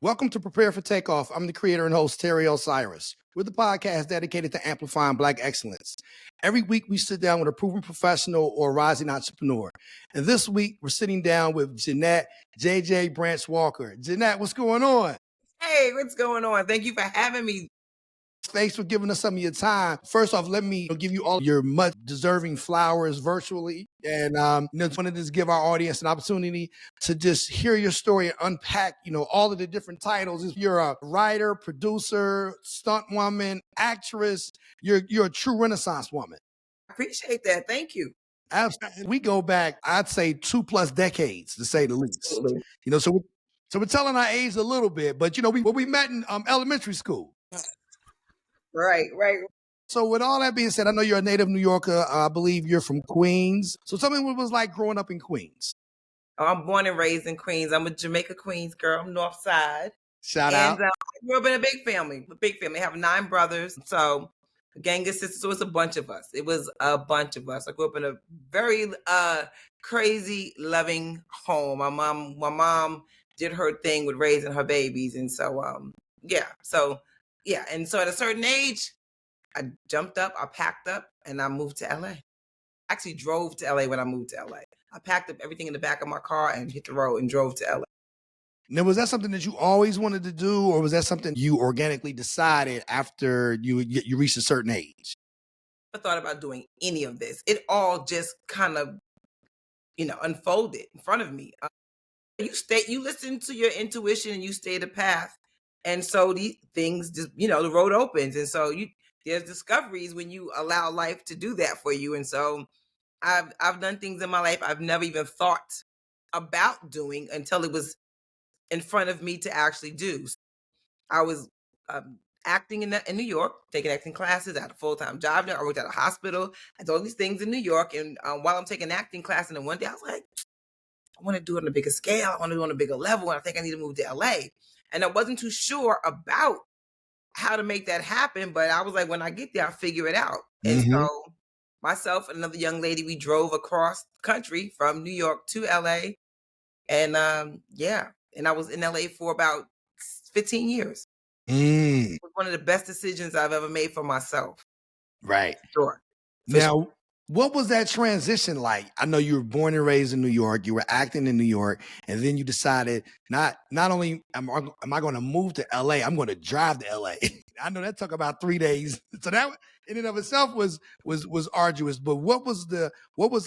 Welcome to Prepare For Takeoff. I'm the creator and host, Terry Osiris. We're the podcast dedicated to amplifying Black excellence. Every week, we sit down with a proven professional or rising entrepreneur. And this week, we're sitting down with Jeanette JJ Branch-Walker. Jeanette, what's going on? Hey, what's going on? Thank you for having me. Thanks for giving us some of your time. First off, let me give you all your much deserving flowers virtually. And just wanted to just give our audience an opportunity to just hear your story and unpack, all of the different titles. You're a writer, producer, stunt woman, actress. You're a true Renaissance woman. I appreciate that. Thank you. Absolutely. We go back, I'd say 2+ decades, to say the least. Absolutely. So we're telling our age a little bit, but we met in elementary school. Right. So with all that being said, I know you're a native New Yorker. I believe you're from Queens. So tell me what it was like growing up in Queens. I'm born and raised in Queens. I'm a Jamaica Queens girl. I'm North Side. Shout out. I grew up in a big family. I have 9 brothers. So a gang of sisters. So it's a bunch of us. It was a bunch of us. I grew up in a very crazy, loving home. My mom did her thing with raising her babies. And so, And so at a certain age, I jumped up, I packed up, and I moved to LA. I actually drove to LA when I moved to LA. I packed up everything in the back of my car and hit the road and drove to LA. Now, was that something that you always wanted to do, or was that something you organically decided after you reached a certain age? I thought about doing any of this. It all just kind of, unfolded in front of me. You listen to your intuition and you stay the path. And so these things just, the road opens. And so there's discoveries when you allow life to do that for you. And so I've done things in my life I've never even thought about doing until it was in front of me to actually do. I was acting in New York, taking acting classes. I had a full-time job there. I worked at a hospital. I did all these things in New York. And while I'm taking acting class, and then one day I was like, I want to do it on a bigger scale. I want to do it on a bigger level. And I think I need to move to LA. And I wasn't too sure about how to make that happen. But I was like, when I get there, I'll figure it out. And so myself and another young lady, we drove across country from New York to LA. And and I was in LA for about 15 years. It was one of the best decisions I've ever made for myself. Right. Sure. Now, what was that transition like? I know you were born and raised in New York. You were acting in New York, and then you decided not only am I going to move to LA, I'm going to drive to LA. I know that took about 3 days. So that in and of itself was arduous. But what was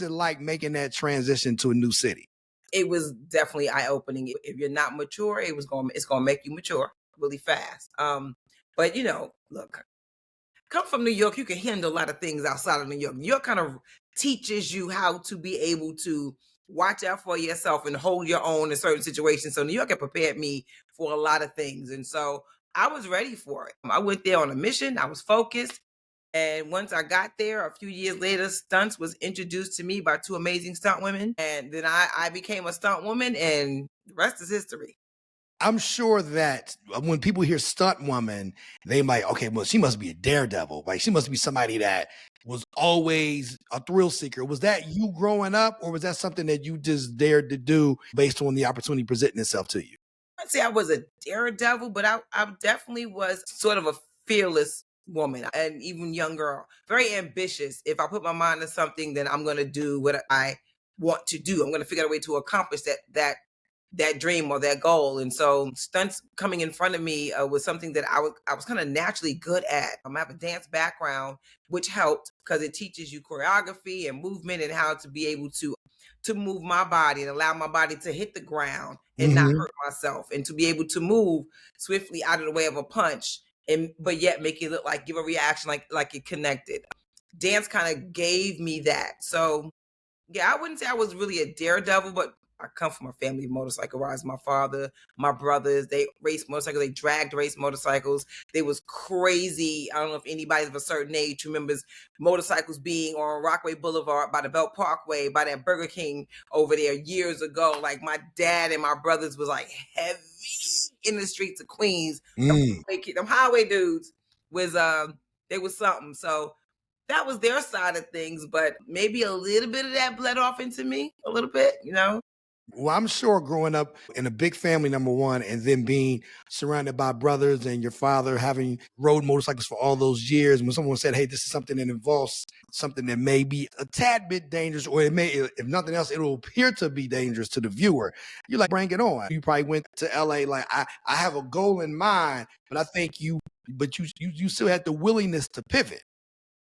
it like making that transition to a new city? It was definitely eye-opening. If you're not mature, it's going to make you mature really fast. But look, come from New York, you can handle a lot of things outside of New York. New York kind of teaches you how to be able to watch out for yourself and hold your own in certain situations. So New York had prepared me for a lot of things. And so I was ready for it. I went there on a mission. I was focused. And once I got there, a few years later, stunts was introduced to me by 2 amazing stunt women. And then I became a stunt woman, and the rest is history. I'm sure that when people hear stunt woman, they might, okay, well, she must be a daredevil. Like, she must be somebody that was always a thrill seeker. Was that you growing up, or was that something that you just dared to do based on the opportunity presenting itself to you? I'd say I was a daredevil, but I definitely was sort of a fearless woman, and even young girl, very ambitious. If I put my mind to something, then I'm going to do what I want to do. I'm going to figure out a way to accomplish that dream or that goal. And so stunts coming in front of me was something that I was kind of naturally good at. I have a dance background, which helped because it teaches you choreography and movement and how to be able to move my body and allow my body to hit the ground and not hurt myself, and to be able to move swiftly out of the way of a punch, but yet make it look like, give a reaction like it connected. Dance kind of gave me that. So yeah, I wouldn't say I was really a daredevil, but I come from a family of motorcycle riders. My father, my brothers, they raced motorcycles. They dragged race motorcycles. They was crazy. I don't know if anybody of a certain age remembers motorcycles being on Rockaway Boulevard by the Belt Parkway, by that Burger King over there years ago. Like, my dad and my brothers was like heavy in the streets of Queens. Them highway dudes was they was something. So that was their side of things, but maybe a little bit of that bled off into me a little bit, Well, I'm sure growing up in a big family, number one, and then being surrounded by brothers and your father having rode motorcycles for all those years. When someone said, hey, this is something that involves something that may be a tad bit dangerous, or it may, if nothing else, it will appear to be dangerous to the viewer. You're like, bring it on. You probably went to LA like, I have a goal in mind, but I think you still had the willingness to pivot.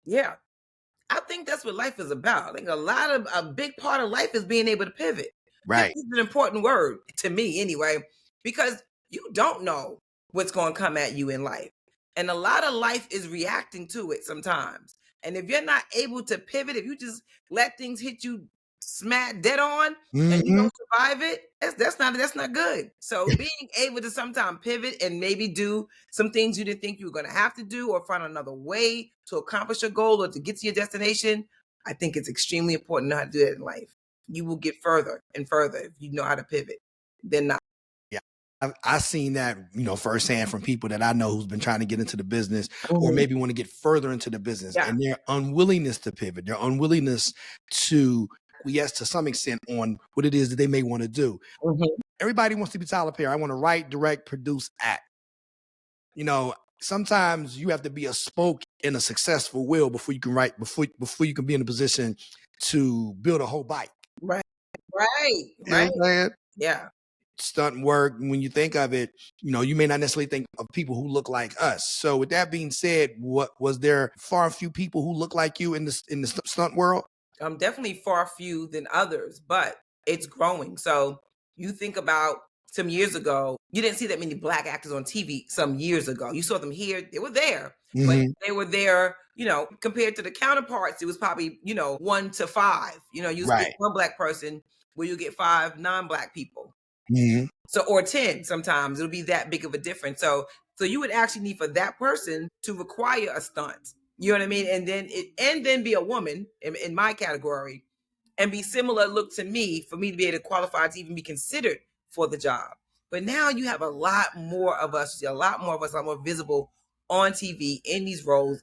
Yeah. I think that's what life is about. I think a big part of life is being able to pivot. Pivot Right. is an important word to me anyway, because you don't know what's going to come at you in life. And a lot of life is reacting to it sometimes. And if you're not able to pivot, if you just let things hit you smack dead on and you Mm-hmm. don't survive it, that's not good. So being able to sometimes pivot and maybe do some things you didn't think you were going to have to do, or find another way to accomplish a goal or to get to your destination, I think it's extremely important to know how to do that in life. You will get further and further if you know how to pivot than not. Yeah. I've seen that, firsthand from people that I know who's been trying to get into the business or Mhm. maybe want to get further into the business, Yeah. and their unwillingness to pivot, their unwillingness to yes, to some extent on what it is that they may want to do. Mhm. Everybody wants to be Tyler Perry. I want to write, direct, produce, act. Sometimes you have to be a spoke in a successful wheel before you can write, before you can be in a position to build a whole bike. Right. Right. You know Right. what I'm saying? Yeah. Stunt work, when you think of it, you may not necessarily think of people who look like us. So with that being said, what was there far few people who look like you in the stunt world? Definitely far few than others, but it's growing. So you think about some years ago, you didn't see that many black actors on TV some years ago. You saw them here, they were there, but Mhm. they were there, compared to the counterparts, it was probably, 1 to 5. You get Right. one black person where you get 5 non-black people. Mhm. So, or 10 sometimes it'll be that big of a difference. So you would actually need for that person to require a stunt. You know what I mean? And then be a woman in my category and be similar look to me for me to be able to qualify to even be considered for the job. But now you have a lot more of us, a lot more of us are more visible on TV in these roles,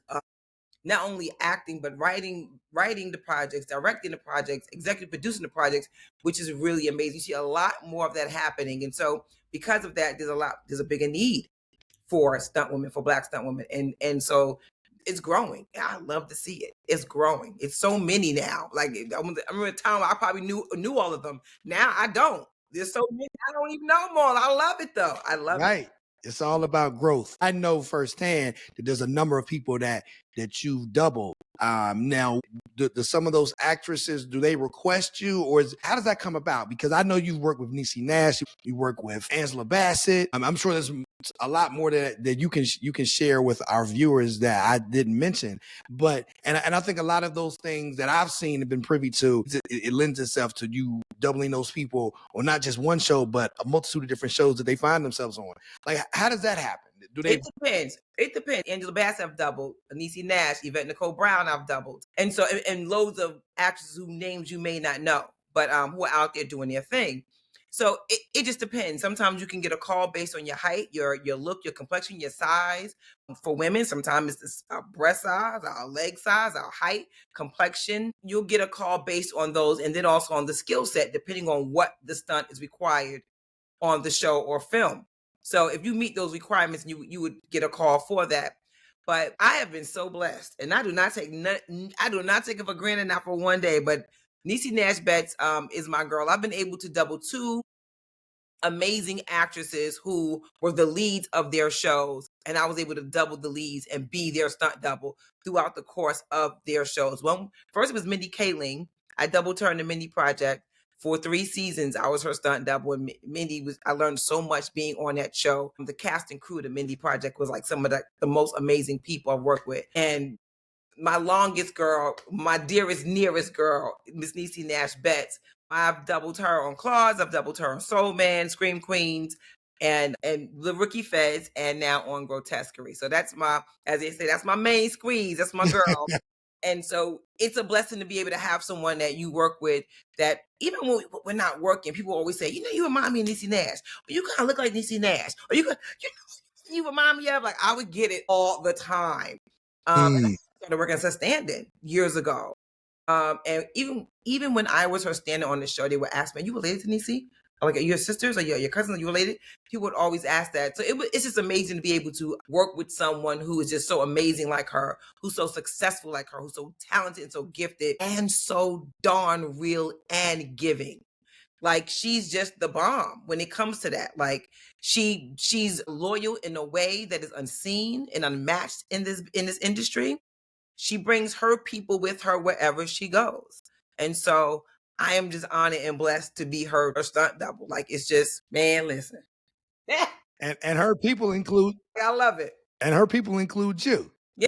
not only acting but writing the projects, directing the projects, executive producing the projects, which is really amazing. You see a lot more of that happening, and so because of that, there's a bigger need for stunt women, for black stunt women, and so it's growing. I love to see it. It's growing. It's so many now. Like I remember a time I probably knew all of them. Now I don't. There's so many I don't even know more. I love it though. I love it. Right. It's all about growth. I know firsthand that there's a number of people that you've doubled. Now, do some of those actresses, do they request you, or how does that come about? Because I know you've worked with Niecy Nash, you work with Angela Bassett. I'm sure there's a lot more that you can share with our viewers that I didn't mention. But and I think a lot of those things that I've seen and been privy to, it lends itself to you doubling those people on not just one show, but a multitude of different shows that they find themselves on. Like, how does that happen? Do they? It depends. It depends. Angela Bassett I've doubled. Niecy Nash, Yvette Nicole Brown I've doubled. And so and loads of actresses whose names you may not know, but who are out there doing their thing. So it just depends. Sometimes you can get a call based on your height, your look, your complexion, your size. For women, sometimes it's our breast size, our leg size, our height, complexion. You'll get a call based on those, and then also on the skill set, depending on what the stunt is required on the show or film. So if you meet those requirements, you would get a call for that. But I have been so blessed, and I do not take it for granted, not for one day. But Niecy Nash-Betts is my girl. I've been able to double two amazing actresses who were the leads of their shows, and I was able to double the leads and be their stunt double throughout the course of their shows. Well, first it was Mindy Kaling. I doubled her in the Mindy Project for 3 seasons. I was her stunt double, and I learned so much being on that show. The cast and crew, the Mindy Project was like some of the most amazing people I've worked with, and my longest girl, my dearest, nearest girl, Miss Niecy Nash-Betts. I've doubled her on Claws. I've doubled her on Soul Man, Scream Queens, and the Rookie Feds, and now on Grotesquerie. So that's as they say, that's my main squeeze. That's my girl. And so it's a blessing to be able to have someone that you work with that even when we're not working, people always say, you remind me of Niecy Nash, or you kind of look like Niecy Nash, or you remind me of, like, I would get it all the time. And I Mm. started working as a stand-in years ago. And even when I was her standing on the show, they would ask me, "Are you related to Niecy? Like, are your sisters? Or your cousins? Are you related?" People would always ask that. So it's just amazing to be able to work with someone who is just so amazing like her, who's so successful like her, who's so talented and so gifted, and so darn real and giving. Like, she's just the bomb when it comes to that. Like, she's loyal in a way that is unseen and unmatched in this industry. She brings her people with her wherever she goes. And so I am just honored and blessed to be her stunt double. Like, it's just, man, listen. And her people include I love it. and her people include you. Yeah,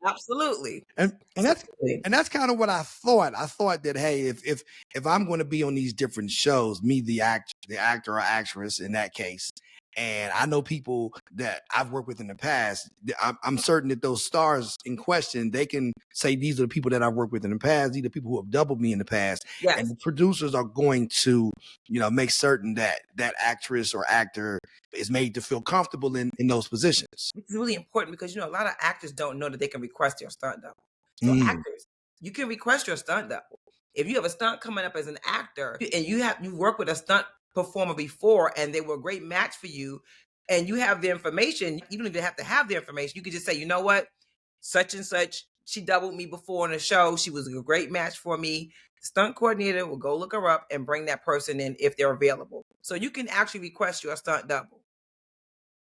absolutely. And that's Absolutely. and that's kind of what I thought. I thought that, hey, if I'm going to be on these different shows, me the actor or actress in that case, and I know people that I've worked with in the past, I'm certain that those stars in question, they can say these are the people that I've worked with in the past. These are the people who have doubled me in the past. Yes. And the producers are going to, make certain that that actress or actor is made to feel comfortable in those positions. It's really important because, a lot of actors don't know that they can request your stunt double. So actors, you can request your stunt double. If you have a stunt coming up as an actor and you work with a stunt performer before and they were a great match for you and you have the information, you don't even have to have the information. You could just say, you know what, such and such, she doubled me before on the show. She was a great match for me. The stunt coordinator will go look her up and bring that person in if they're available. So you can actually request your stunt double.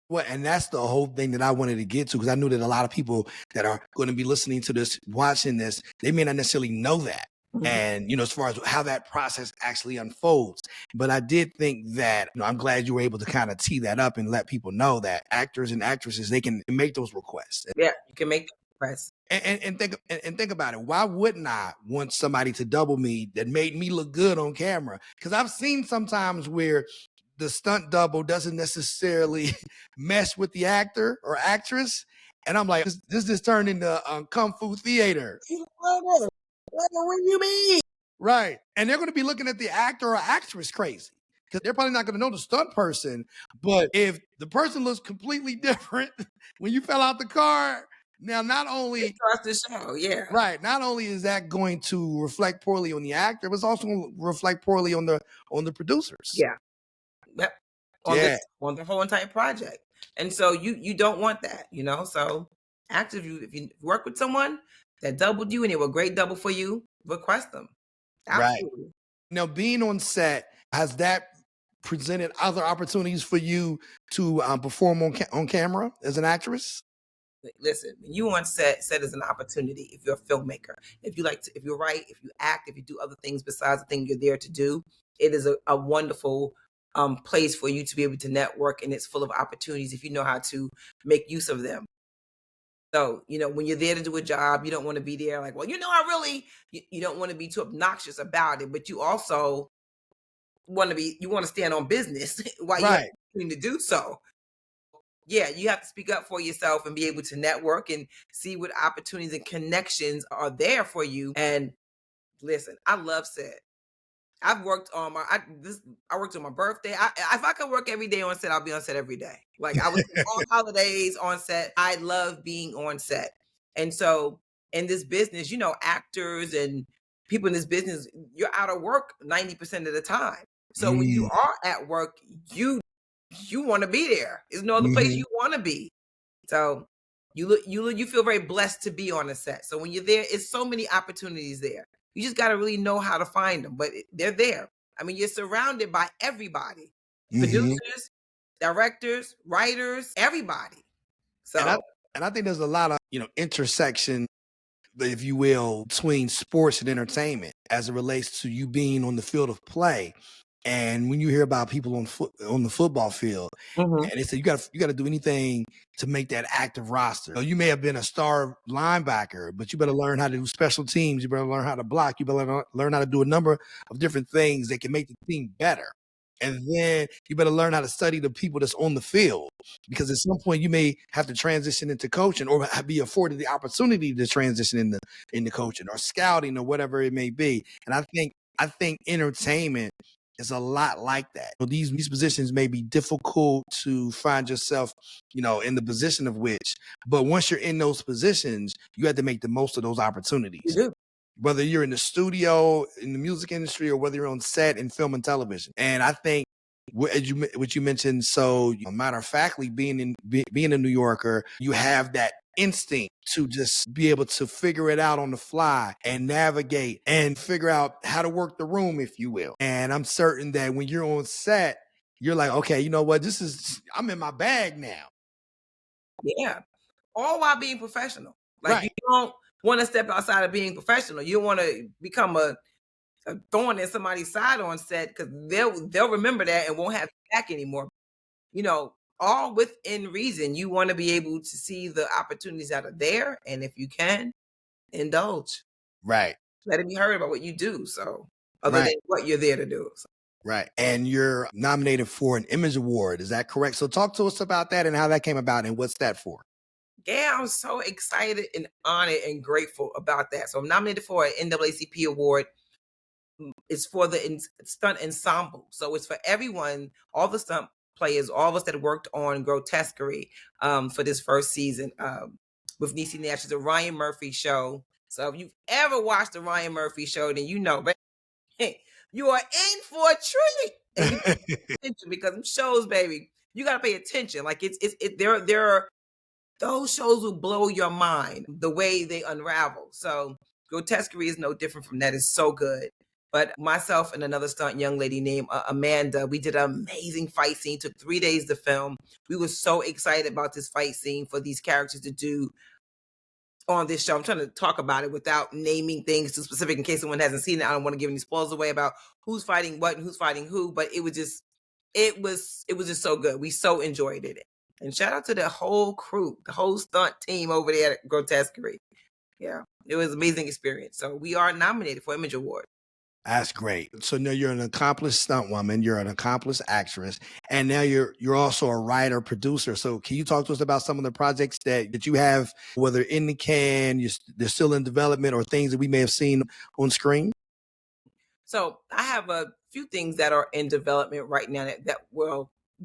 Well, and that's the whole thing that I wanted to get to, because I knew that a lot of people that are going to be listening to this, watching this, they may not necessarily know that. And, as far as how that process actually unfolds. But I did think that, I'm glad you were able to kind of tee that up and let people know that actors and actresses, they can make those requests. Yeah, you can make requests. And think about it. Why wouldn't I want somebody to double me that made me look good on camera? Because I've seen sometimes where the stunt double doesn't necessarily mesh with the actor or actress. And I'm like, this just turned into Kung Fu theater. What do you mean? Right. And they're going to be looking at the actor or actress crazy because they're probably not going to know the stunt person. But if the person looks completely different when you fell out the car, now not only the show, yeah. Right. Not only is that going to reflect poorly on the actor, but it's also going to reflect poorly on the producers. Yeah. Yep. On the whole entire project. And so you don't want that, So actors, if you work with someone that doubled you and they were a great double for you, request them. Absolutely. Right. Now, being on set, has that presented other opportunities for you to perform on camera as an actress? Listen, when you on set is an opportunity. If you're a filmmaker, if you write, if you act, if you do other things besides the thing you're there to do, it is a wonderful place for you to be able to network, and it's full of opportunities if you know how to make use of them. So, when you're there to do a job, you don't want to be there like, well, you don't want to be too obnoxious about it, but you also want to stand on business while you have to do so. Yeah, you have to speak up for yourself and be able to network and see what opportunities and connections are there for you. And listen, I love set. I've worked on I worked on my birthday. If I could work every day on set, I'll be on set every day. Like, I was on holidays on set. I love being on set. And so in this business, actors and people in this business, you're out of work 90% of the time. So when you are at work, you want to be there. There's no other place you want to be. So you feel very blessed to be on a set. So when you're there, it's so many opportunities there. You just got to really know how to find them, but they're there. I mean, you're surrounded by everybody, producers, directors, writers, everybody. So, and I think there's a lot of, intersection, if you will, between sports and entertainment as it relates to you being on the field of play. And when you hear about people on the football field, and they say you got to do anything to make that active roster. You may have been a star linebacker, but you better learn how to do special teams. You better learn how to block. You better learn how to do a number of different things that can make the team better. And then you better learn how to study the people that's on the field, because at some point you may have to transition into coaching or be afforded the opportunity to transition into coaching or scouting or whatever it may be. And I think entertainment is a lot like that. These positions may be difficult to find yourself, in the position of which, but once you're in those positions, you have to make the most of those opportunities. You do. whether you're in the studio, in the music industry, or whether you're on set in film and television. And I think what you mentioned, so matter of factly, being a New Yorker, you have that instinct to just be able to figure it out on the fly and navigate and figure out how to work the room, if you will. And I'm certain that when you're on set, you're like, okay, you know what? I'm in my bag now. Yeah. All while being professional. Like, Right. you don't want to step outside of being professional. You don't want to become a thorn in somebody's side on set, because they'll remember that and won't have you back anymore. You know, all within reason. You want to be able to see the opportunities that are there, and if you can, indulge. Right. Let it be heard about what you do. So, other Right. than what you're there to do. So. Right. And you're nominated for an Image Award. Is that correct? So talk to us about that and how that came about and what's that for? Yeah, I'm so excited and honored and grateful about that. So I'm nominated for an NAACP award. It's for the stunt ensemble. So it's for everyone, all the stunt players, all of us that worked on Grotesquerie for this first season with Niecy Nash. It's a Ryan Murphy show. So if you've ever watched the Ryan Murphy show, then you know, hey, you are in for a treat. And you pay attention, because them shows, baby, you got to pay attention. Like there are those shows will blow your mind the way they unravel. So Grotesquerie is no different from that. It's so good. But myself and another stunt young lady named Amanda, we did an amazing fight scene. Took 3 days to film. We were so excited about this fight scene for these characters to do on this show. I'm trying to talk about it without naming things too specific in case someone hasn't seen it. I don't want to give any spoilers away about who's fighting what and who's fighting who. But it was just so good. We so enjoyed it. And shout out to the whole crew, the whole stunt team over there at Grotesquerie. Yeah, it was an amazing experience. So we are nominated for Image Award. That's great. So now you're an accomplished stunt woman, you're an accomplished actress, and now you're also a writer, producer. So can you talk to us about some of the projects that you have, whether in the can, they're still in development, or things that we may have seen on screen? So I have a few things that are in development right now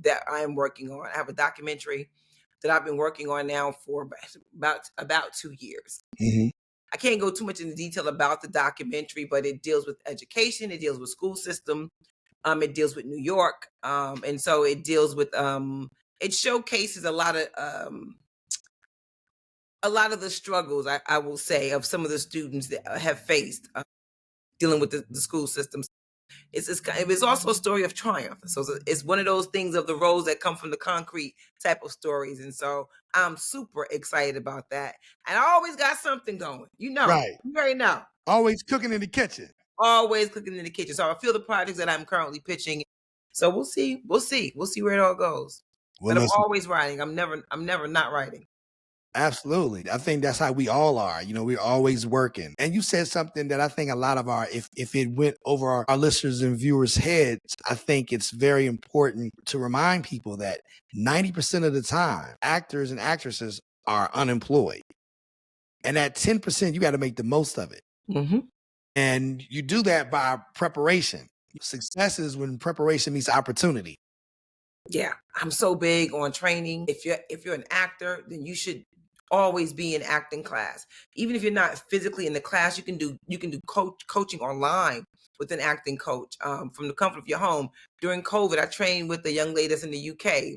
that I am working on. I have a documentary that I've been working on now for about 2 years. Mm-hmm. I can't go too much into detail about the documentary, but it deals with education, it deals with school system, it deals with New York, and so it deals with it showcases a lot of the struggles, I will say, of some of the students that have faced dealing with the school systems. It's also a story of triumph. So it's one of those things of the rose that come from the concrete type of stories. And so I'm super excited about that. And I always got something going. You know, Right. you already know. Always cooking in the kitchen. Always cooking in the kitchen. So I feel the projects that I'm currently pitching. So we'll see where it all goes. Well, but I'm always writing. I'm never not writing. Absolutely. I think that's how we all are. You know, we're always working. And you said something that I think a lot of if it went over our listeners and viewers' heads, I think it's very important to remind people that 90% of the time, actors and actresses are unemployed. And that 10%, you got to make the most of it. Mm-hmm. And you do that by preparation. Success is when preparation meets opportunity. Yeah, I'm so big on training. If you're an actor, then you should always be in acting class. Even if you're not physically in the class, you can do coaching online with an acting coach from the comfort of your home. During COVID, I trained with a young lady that's in the UK.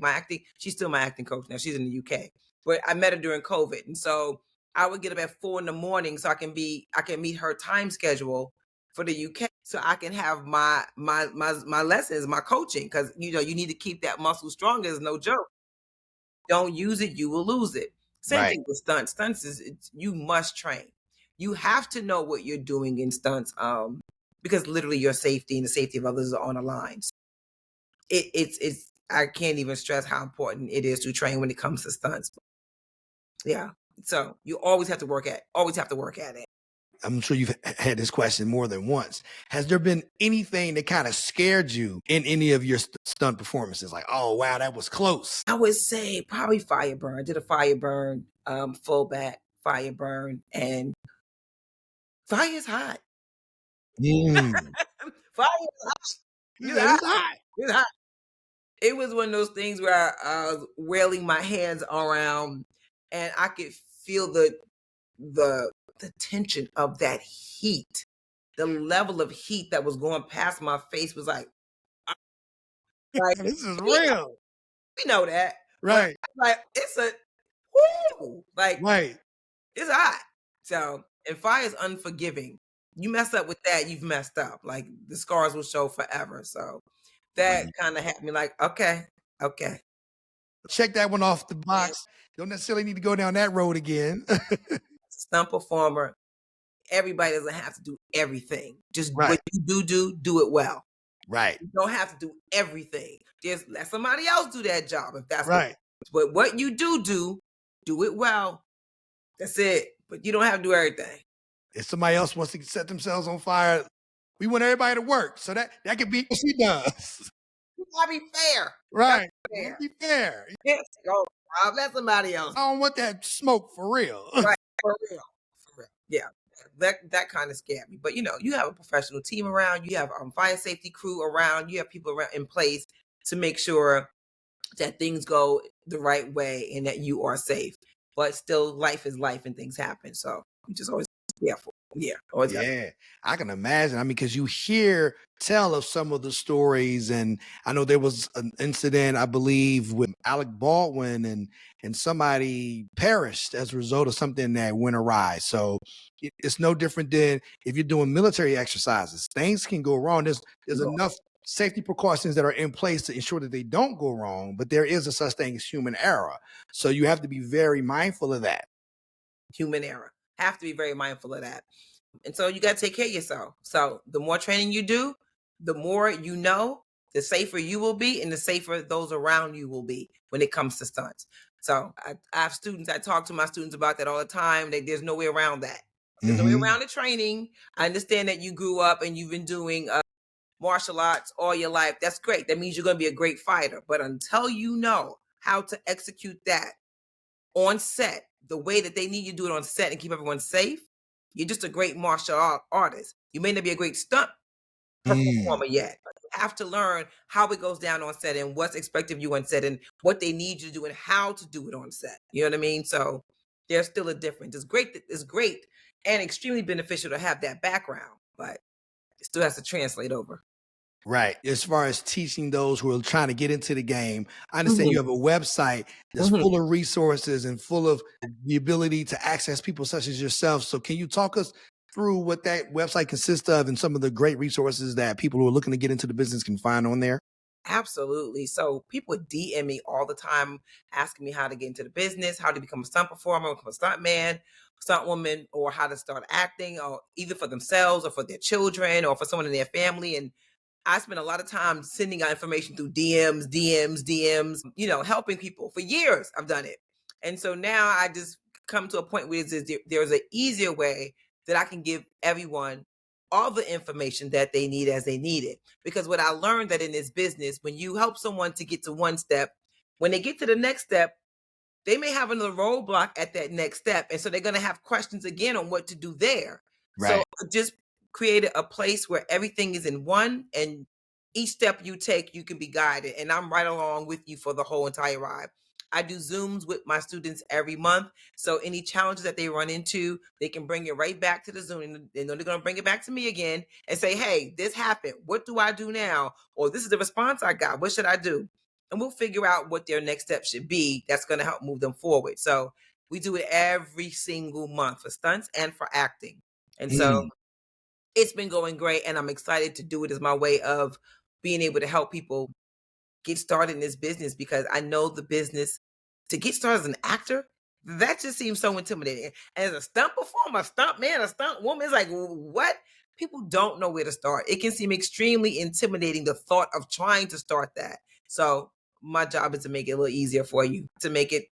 She's still my acting coach now. She's in the UK, but I met her during COVID, and so I would get up at 4 a.m. so I can meet her time schedule for the UK, so I can have my lessons, my coaching, because you need to keep that muscle strong. It's no joke. Don't use it, you will lose it. Same thing with stunts. Stunts you must train. You have to know what you're doing in stunts, because literally your safety and the safety of others are on the line. It's I can't even stress how important it is to train when it comes to stunts. Yeah. So you always have to work at it. I'm sure you've had this question more than once. Has there been anything that kind of scared you in any of your stunt performances? Like, oh, wow, that was close. I would say probably fire burn. I did a fire burn, full back fire burn, and fire is hot. Mm. Fire is hot. It's hot. It was one of those things where I was wailing my hands around, and I could feel the the tension of that heat, the level of heat that was going past my face was like, This is we real. know that. But Right. like it's a whoo, like Right. it's hot. So, and fire is unforgiving. You mess up with that, you've messed up. Like the scars will show forever. So that Right. kind of had me like, okay, okay. Check that one off the box. Don't necessarily need to go down that road again. Stunt performer, everybody doesn't have to do everything. Just what Right. you do it well. Right. You don't have to do everything. Just let somebody else do that job if that's Right. but what you do it well. That's it. But you don't have to do everything. If somebody else wants to set themselves on fire, we want everybody to work. So that could be what she does. You gotta be fair. Right. Fair. Be fair. Yes, go. Let somebody else. I don't want that smoke for real. Right. For real. For real. Yeah. That kind of scared me. But you have a professional team around, you have fire safety crew around, you have people around in place to make sure that things go the right way and that you are safe. But still, life is life and things happen. So you just always be careful. Yeah. Always Yeah, I can imagine. I mean, because you hear tell of some of the stories, and I know there was an incident, I believe, with Alec Baldwin, and somebody perished as a result of something that went awry. So it's no different than if you're doing military exercises. Things can go wrong. There's enough safety precautions that are in place to ensure that they don't go wrong, but there is a such thing as human error. So you have to be very mindful of that. human error. Have to be very mindful of that. And so you got to take care of yourself. So the more training you do, the more you know, the safer you will be and the safer those around you will be when it comes to stunts. So I have students, I talk to my students about that all the time. There's no way around that. There's no way around the training. I understand that you grew up and you've been doing martial arts all your life. That's great. That means you're going to be a great fighter. But until you know how to execute that on set, the way that they need you to do it on set and keep everyone safe, you're just a great martial artist. You may not be a great stunt performer yet. But you have to learn how it goes down on set and what's expected of you on set and what they need you to do and how to do it on set. You know what I mean? So there's still a difference. It's great and extremely beneficial to have that background, but it still has to translate over. Right. As far as teaching those who are trying to get into the game, I understand you have a website that's full of resources and full of the ability to access people such as yourself. So can you talk us through what that website consists of and some of the great resources that people who are looking to get into the business can find on there? Absolutely. So people DM me all the time asking me how to get into the business, how to become a stunt performer, become a stunt man, stunt woman, or how to start acting, or either for themselves or for their children or for someone in their family. And I spent a lot of time sending out information through DMs, helping people. For years, I've done it. And so now I just come to a point where there's an easier way that I can give everyone all the information that they need as they need it. Because what I learned that in this business, when you help someone to get to one step, when they get to the next step, they may have another roadblock at that next step. And so they're going to have questions again on what to do there. So Right. just create a place where everything is in one and each step you take, you can be guided. And I'm right along with you for the whole entire ride. I do Zooms with my students every month. So any challenges that they run into, they can bring it right back to the Zoom. And they know they're going to bring it back to me again and say, hey, this happened. What do I do now? Or this is the response I got. What should I do? And we'll figure out what their next step should be that's going to help move them forward. So we do it every single month for stunts and for acting. And so it's been going great. And I'm excited to do it as my way of being able to help people get started in this business, because I know the business to get started as an actor, that just seems so intimidating. As a stunt performer, a stunt man, a stunt woman, it's like, what? People don't know where to start. It can seem extremely intimidating, the thought of trying to start that. So my job is to make it a little easier for you, to make it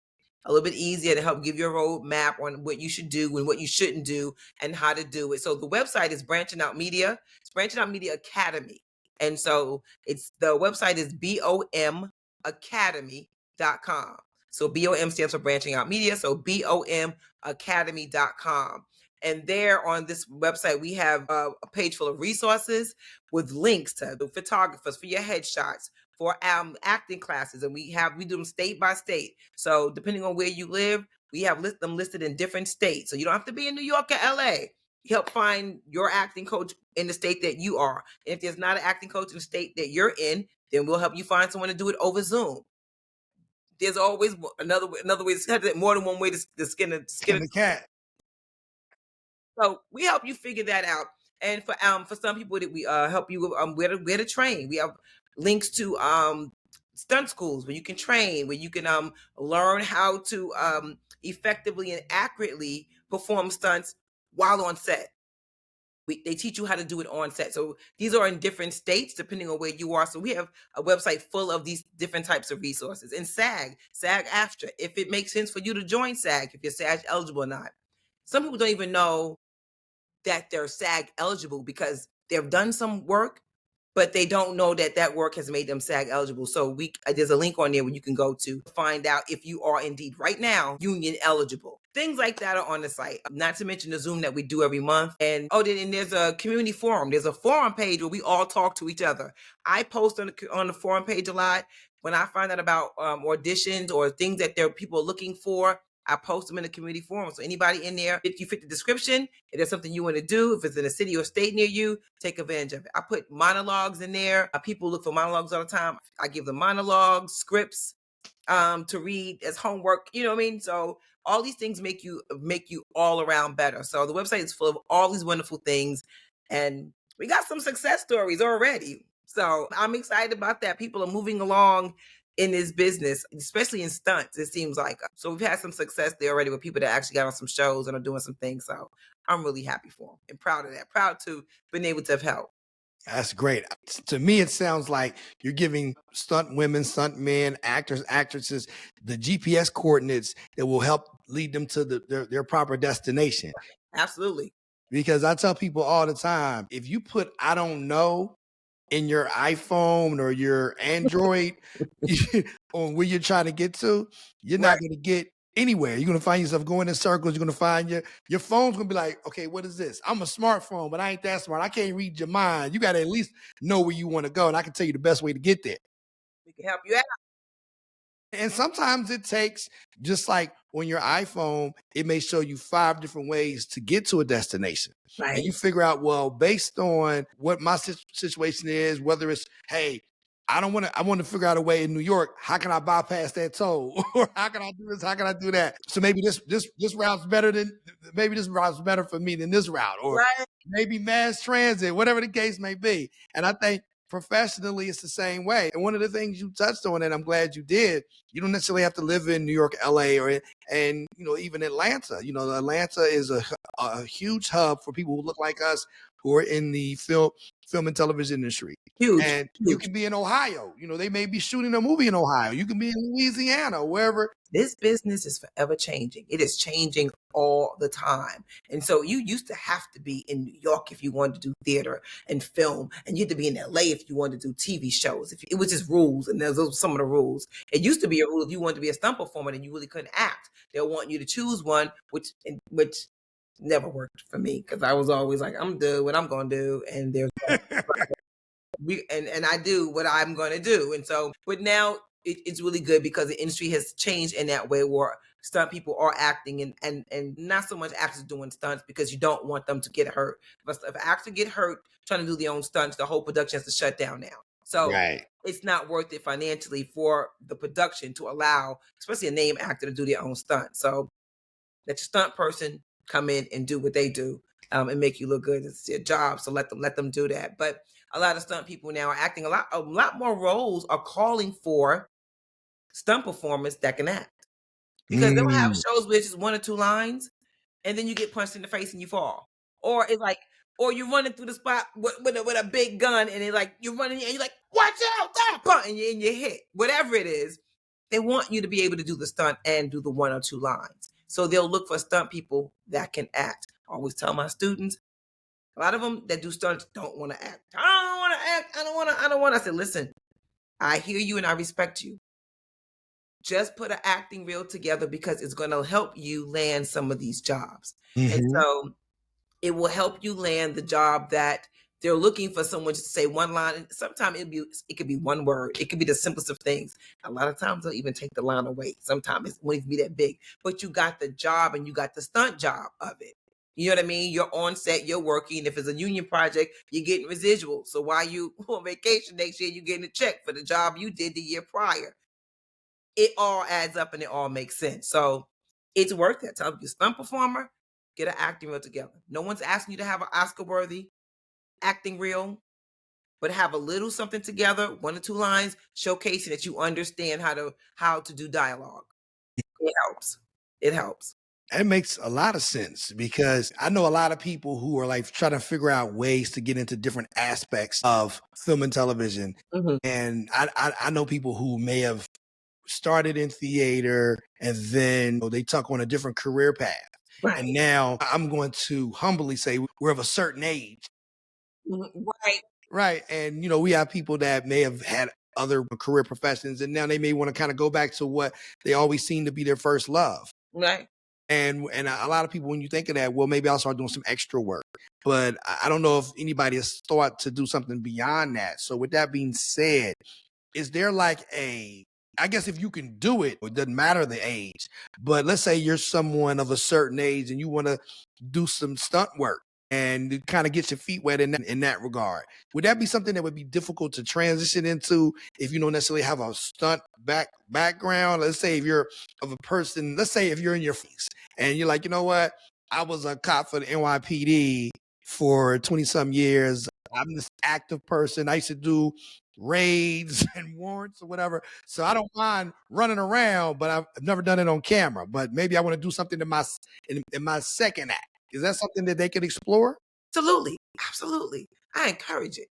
a little bit easier, to help give you a roadmap on what you should do and what you shouldn't do and how to do it. So the website is Branching Out Media. It's Branching Out Media Academy. And so the website is bomacademy.com. So BOM stands for Branching Out Media. So bomacademy.com. And there on this website, we have a page full of resources with links to the photographers for your headshots, for acting classes. And we do them state by state. So depending on where you live, We have them listed in different states. So you don't have to be in New York or LA. Help find your acting coach in the state that you are. And if there's not an acting coach in the state that you're in, then we'll help you find someone to do it over Zoom. There's always another way to skin it, more than one way to skin the cat. So we help you figure that out. And for some people, we help you with where to train. We have links to stunt schools where you can train, where you can learn how to effectively and accurately perform stunts while on set. They teach you how to do it on set. So these are in different states depending on where you are. So we have a website full of these different types of resources. And SAG AFTRA, if it makes sense for you to join SAG, if you're SAG eligible or not. Some people don't even know that they're SAG eligible because they've done some work, but they don't know that work has made them SAG eligible. So there's a link on there where you can go to find out if you are indeed right now union eligible. Things like that are on the site, not to mention the Zoom that we do every month. And then there's a community forum. There's a forum page where we all talk to each other. I post on the forum page a lot. When I find out about auditions or things that people are looking for, I post them in the community forum. So anybody in there, if you fit the description, if there's something you want to do, if it's in a city or state near you, take advantage of it. I put monologues in there. People look for monologues all the time. I give them monologues, scripts to read as homework. You know what I mean? So all these things make you all around better. So the website is full of all these wonderful things. And we got some success stories already. So I'm excited about that. People are moving along in this business, especially in stunts, it seems like. So we've had some success there already with people that actually got on some shows and are doing some things. So I'm really happy for them and proud of that. Proud to been able to have helped. That's great. To me, it sounds like you're giving stunt women, stunt men, actors, actresses, the GPS coordinates that will help lead them to their proper destination. Absolutely. Because I tell people all the time, if you put "I don't know" in your iPhone or your Android on where you're trying to get to, you're not going to get anywhere. You're going to find yourself going in circles. You're going to find your phone's going to be like, okay, what is this? I'm a smartphone, but I ain't that smart. I can't read your mind. You got to at least know where you want to go. And I can tell you the best way to get there. We can help you out. And sometimes it takes, just like on your iPhone, it may show you 5 different ways to get to a destination. Right. And you figure out, well, based on what my situation is, whether it's, hey, I want to figure out a way in New York. How can I bypass that toll? Or how can I do this? How can I do that? So maybe this route's better for me than this route, or maybe mass transit, whatever the case may be. And I think professionally, it's the same way. And one of the things you touched on, and I'm glad you did, you don't necessarily have to live in New York, LA, and even Atlanta. Atlanta is a huge hub for people who look like us, who are in the film and television industry. Huge. And you can be in Ohio. They may be shooting a movie in Ohio. You can be in Louisiana, wherever. This business is forever changing. It is changing all the time. And so you used to have to be in New York if you wanted to do theater and film, and you had to be in LA if you wanted to do TV shows. It was just rules, and those were some of the rules. It used to be a rule if you wanted to be a stunt performer, then you really couldn't act. They'll want you to choose one, which never worked for me, because I was always like, I'm do what I'm going to do, and there's and I do what I'm going to do. And so, but now it's really good because the industry has changed in that way, where stunt people are acting and not so much actors doing stunts, because you don't want them to get hurt. But if an actor get hurt trying to do their own stunts, the whole production has to shut down now. So it's not worth it financially for the production to allow, especially a name actor, to do their own stunt. So let your stunt person come in and do what they do and make you look good. It's their job, so let them do that. But a lot of stunt people now are acting a lot more roles are calling for stunt performers that can act, because they'll have shows with just 1 or 2 lines, and then you get punched in the face and you fall, or it's like, or you're running through the spot with a big gun, and it's like you're running and you're like, watch out, and you hit. Whatever it is, they want you to be able to do the stunt and do the 1 or 2 lines. So they'll look for stunt people that can act. I always tell my students, a lot of them that do stunts don't want to act. I don't want to act. I don't want to. I said, listen, I hear you and I respect you. Just put an acting reel together, because it's going to help you land some of these jobs. And so it will help you land the job that They're looking for someone to say one line, and sometimes it could be one word. It could be the simplest of things. A lot of times they'll even take the line away. Sometimes it won't even be that big, but you got the job and you got the stunt job of it. You know what I mean? You're on set, you're working. If it's a union project, you're getting residuals. So while you on vacation next year, you're getting a check for the job you did the year prior. It all adds up and it all makes sense. So it's worth it. Tell you, stunt performer, get an acting reel together. No one's asking you to have an Oscar-worthy acting reel, but have a little something together, 1 or 2 lines, showcasing that you understand how to do dialogue. It helps. It helps. It makes a lot of sense because I know a lot of people who are like trying to figure out ways to get into different aspects of film and television. Mhm. And I know people who may have started in theater and then they took on a different career path. Right. And now I'm going to humbly say we're of a certain age. Right. Right. And, we have people that may have had other career professions and now they may want to kind of go back to what they always seem to be their first love. Right. And a lot of people, when you think of that, well, maybe I'll start doing some extra work. But I don't know if anybody has thought to do something beyond that. So with that being said, is there like I guess if you can do it, it doesn't matter the age, but let's say you're someone of a certain age and you want to do some stunt work and kind of get your feet wet in that regard. Would that be something that would be difficult to transition into if you don't necessarily have a stunt background? Let's say if you're of a person, let's say if you're in your 40s and you're like, you know what? I was a cop for the NYPD for 20 some years. I'm this active person. I used to do raids and warrants or whatever. So I don't mind running around, but I've never done it on camera. But maybe I want to do something in my second act. Is that something that they could explore? Absolutely. Absolutely. I encourage it.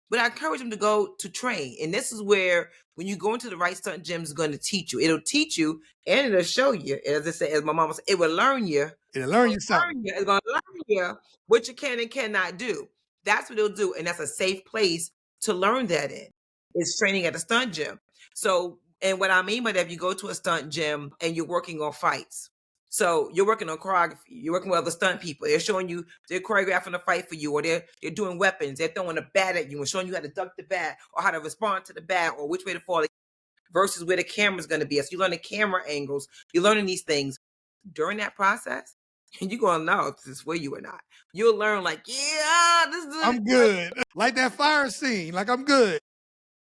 But I encourage them to go to train. And this is where when you go into the right stunt gym, it's going to teach you. It'll teach you and it'll show you. As I said, as my mama said, it will learn you. It'll learn you something. It's going to learn you what you can and cannot do. That's what it'll do. And that's a safe place to learn that in. It's training at a stunt gym. So, and what I mean by that, if you go to a stunt gym and you're working on fights, so you're working on choreography, you're working with other stunt people. They're showing you, they're choreographing a fight for you, or they're doing weapons. They're throwing a bat at you and showing you how to duck the bat or how to respond to the bat or which way to fall versus where the camera's going to be. So you learn the camera angles. You're learning these things during that process. And you're going to know if this is for you or not. You'll learn like, yeah, this is I'm good. Like that fire scene. Like I'm good.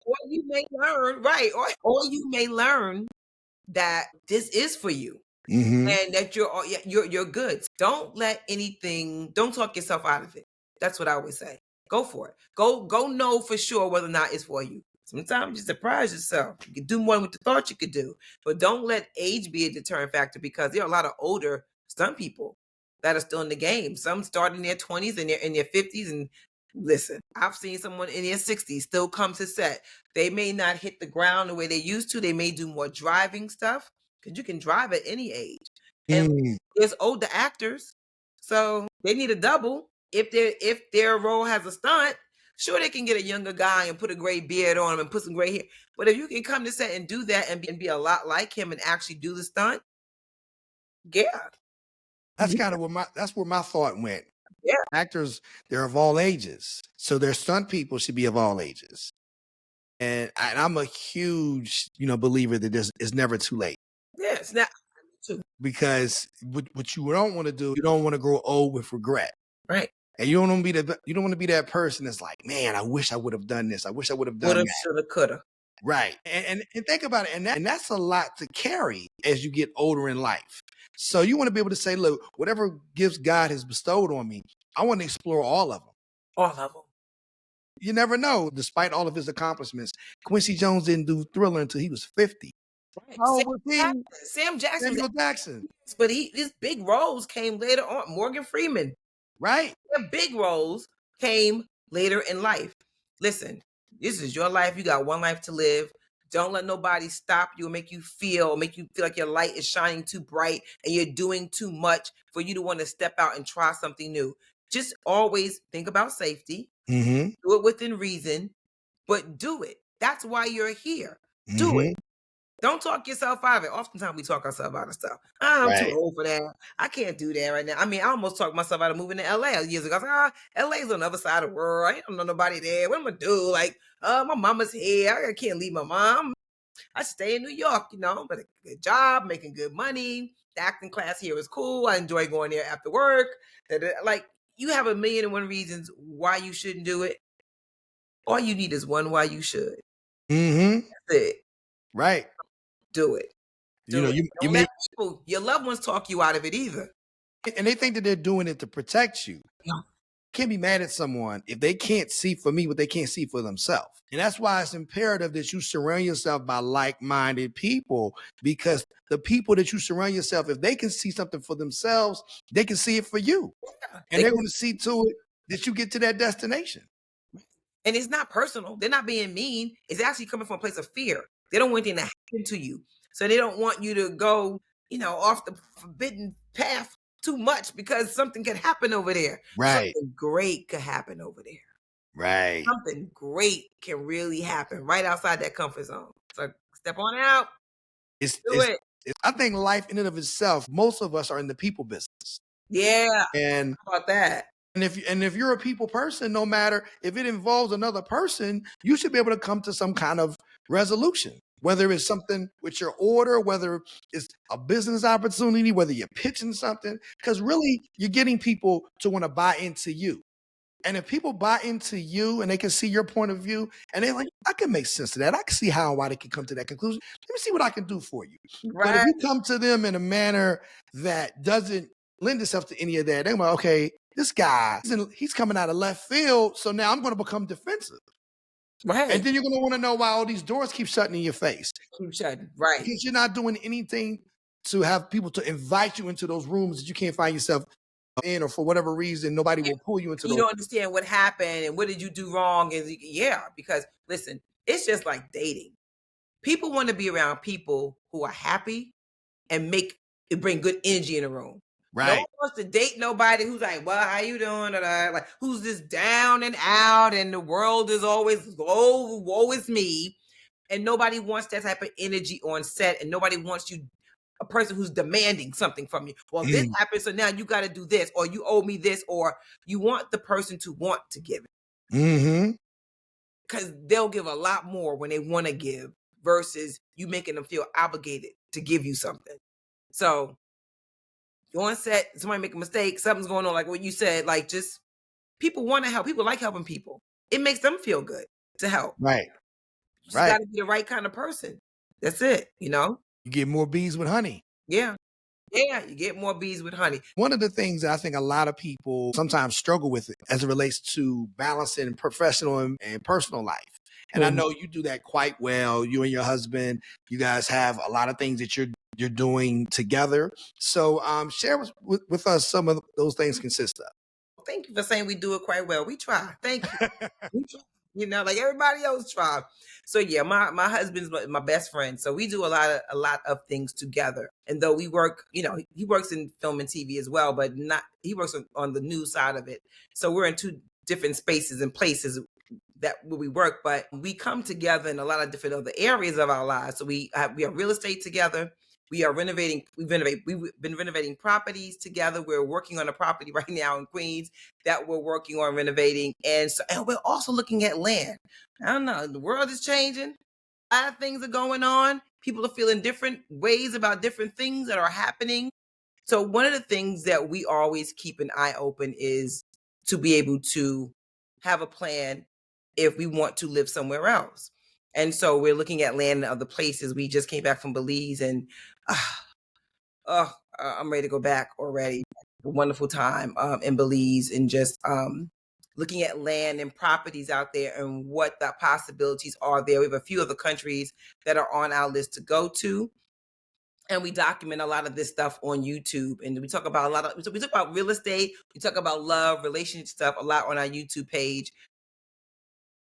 Or you may learn, right? Or you may learn that this is for you. Mm-hmm. And that you're good. Don't talk yourself out of it. That's what I always say. Go for it. Go know for sure whether or not it's for you. Sometimes you surprise yourself. You can do more than what you thought you could do. But don't let age be a deterrent factor because there are a lot of older stunt people that are still in the game. Some start in their 20s and they're in their 50s. And listen, I've seen someone in their 60s still come to set. They may not hit the ground the way they used to. They may do more driving stuff. Because you can drive at any age. And there's older actors, so they need a double. If their role has a stunt, sure they can get a younger guy and put a gray beard on him and put some gray hair. But if you can come to set and do that and be a lot like him and actually do the stunt, yeah. That's kind of where my thought went. Yeah. Actors, they're of all ages. So their stunt people should be of all ages. And I'm a huge, believer that it's never too late. Yes. Now, because what you don't want to do, you don't want to grow old with regret. Right. And you don't want to be that person that's like, man, I wish I would have done this. I wish I would have done that. Shoulda, coulda. Right. And think about it. And that's a lot to carry as you get older in life. So you want to be able to say, look, whatever gifts God has bestowed on me, I want to explore all of them. All of them. You never know. Despite all of his accomplishments, Quincy Jones didn't do Thriller until he was 50. Right. How old was he? Sam Jackson. Samuel Jackson. But his big roles came later on. Morgan Freeman. Right. Their big roles came later in life. Listen, this is your life. You got one life to live. Don't let nobody stop you or make you feel like your light is shining too bright and you're doing too much for you to want to step out and try something new. Just always think about safety. Mm-hmm. Do it within reason, but do it. That's why you're here. Do it. Don't talk yourself out of it. Oftentimes we talk ourselves out of stuff. "Oh, I'm too Right. old for that. I can't do that right now." I mean, I almost talked myself out of moving to LA years ago. I was like, LA's on the other side of the world. I don't know nobody there. What am I gonna do? Like, my mama's here. I can't leave my mom. I stay in New York, but a good job, making good money. The acting class here is cool. I enjoy going there after work. Like, you have a million and one reasons why you shouldn't do it. All you need is one why you should. Mm-hmm. That's it. Right. Do it. You know, Do it. you Don't make, let people, your loved ones, talk you out of it either. and they think that they're doing it to protect you. Yeah. Can't be mad at someone if they can't see for me what they can't see for themselves. And that's why it's imperative that you surround yourself by like-minded people, because the people that you surround yourself, if they can see something for themselves, they can see it for you. And they're going to see to it that you get to that destination. And it's not personal. They're not being mean. It's actually coming from a place of fear. They don't want anything to happen to you. So they don't want you to go, off the forbidden path too much, because something could happen over there. Right. Something great could happen over there. Right. Something great can really happen right outside that comfort zone. So step on out. Do it. I think life in and of itself, most of us are in the people business. Yeah. And How about that? And if you're a people person, no matter if it involves another person, you should be able to come to some kind of resolution. Whether it's something with your order, whether it's a business opportunity, whether you're pitching something, because really you're getting people to want to buy into you. And if people buy into you and they can see your point of view and they're like, I can make sense of that. I can see why they can come to that conclusion. Let me see what I can do for you. Right. But if you come to them in a manner that doesn't lend itself to any of that, they're like, okay, this guy, he's coming out of left field, so now I'm going to become defensive. Right. And then you're going to want to know why all these doors keep shutting in your face. Keep shutting. Right. Because you're not doing anything to have people to invite you into those rooms that you can't find yourself in, or for whatever reason, nobody will pull you into those. You don't understand what happened and what did you do wrong. And because listen, it's just like dating. People want to be around people who are happy and bring good energy in the room. Right. No one wants to date nobody who's like, well, how you doing? Like, who's just down and out and the world is always, woe is me. And nobody wants that type of energy on set, and nobody wants a person who's demanding something from you. Well, this happened, so now you got to do this, or you owe me this, or you want the person to want to give it. Mm-hmm. Because they'll give a lot more when they want to give versus you making them feel obligated to give you something. So you're on set, somebody make a mistake, something's going on, like what you said, like just people want to help. People like helping people. It makes them feel good to help. Right. You just got to be the right kind of person. That's it, You get more bees with honey. Yeah. Yeah, you get more bees with honey. One of the things that I think a lot of people sometimes struggle with as it relates to balancing professional and personal life. And I know you do that quite well. You and your husband, you guys have a lot of things that you're doing together. So share with us some of those things consist of. Thank you for saying we do it quite well. We try. Thank you. We try. Like everybody else try. So yeah, my husband's my best friend. So we do a lot of things together. And though we work, he works in film and TV as well, but he works on the news side of it. So we're in two different spaces and places where we work, but we come together in a lot of different other areas of our lives. So we have real estate together. We are renovating. We've been renovating properties together. We're working on a property right now in Queens that we're working on renovating, and we're also looking at land. I don't know. The world is changing. A lot of things are going on. People are feeling different ways about different things that are happening. So one of the things that we always keep an eye open is to be able to have a plan if we want to live somewhere else. And so we're looking at land in other places. We just came back from Belize, and I'm ready to go back already. A wonderful time in Belize, and just looking at land and properties out there and what the possibilities are there. We have a few other countries that are on our list to go to. And we document a lot of this stuff on YouTube. And we talk about we talk about real estate. We talk about love, relationship stuff a lot on our YouTube page.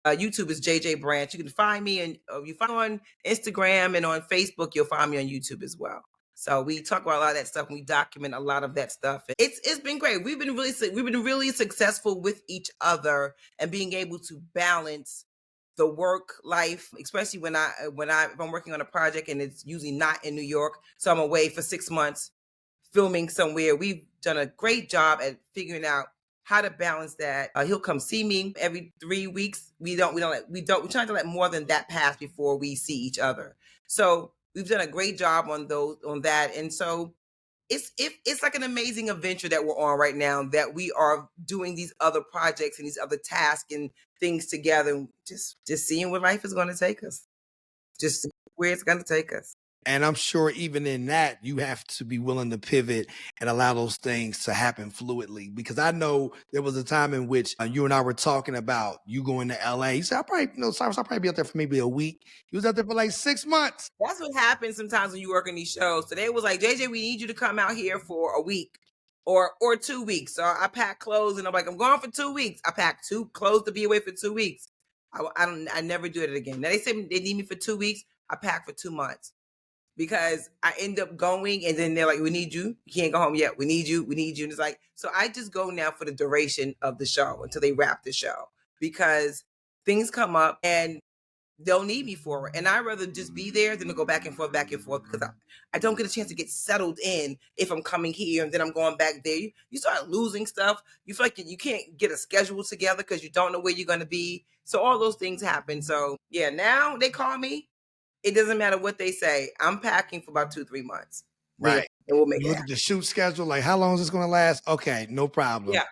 YouTube is JJ Branch. You can find me, and you find me on Instagram and on Facebook. You'll find me on YouTube as well. So we talk about a lot of that stuff, and we document a lot of that stuff. It's been great. We've been really successful with each other and being able to balance the work life, especially when if I'm working on a project and it's usually not in New York, so I'm away for 6 months filming somewhere. We've done a great job at figuring out how to balance that. He'll come see me every 3 weeks. We try to let more than that pass before we see each other. So we've done a great job on that. And so it's like an amazing adventure that we're on right now, that we are doing these other projects and these other tasks and things together, and just seeing where life is going to take us, just where it's going to take us. And I'm sure even in that, you have to be willing to pivot and allow those things to happen fluidly. Because I know there was a time in which you and I were talking about you going to LA. You said, Cyrus, I'll probably be out there for maybe a week. He was out there for like 6 months. That's what happens sometimes when you work in these shows. So they was like, JJ, we need you to come out here for a week or 2 weeks. So I packed clothes and I'm like, I'm going for 2 weeks. I packed 2 clothes to be away for 2 weeks. I never do it again. Now they say they need me for 2 weeks. I packed for 2 months. Because I end up going and then they're like, we need you. You can't go home yet. We need you. And it's like, so I just go now for the duration of the show until they wrap the show, because things come up and they'll need me for it. And I'd rather just be there than to go back and forth, because I don't get a chance to get settled in if I'm coming here and then I'm going back there. You start losing stuff. You feel like you can't get a schedule together because you don't know where you're going to be. So all those things happen. So yeah, now they call me. It doesn't matter what they say. I'm packing for about 2-3 months. Right. Yeah, and we'll make you look at the shoot schedule, like how long is this going to last? Okay, no problem. Yeah.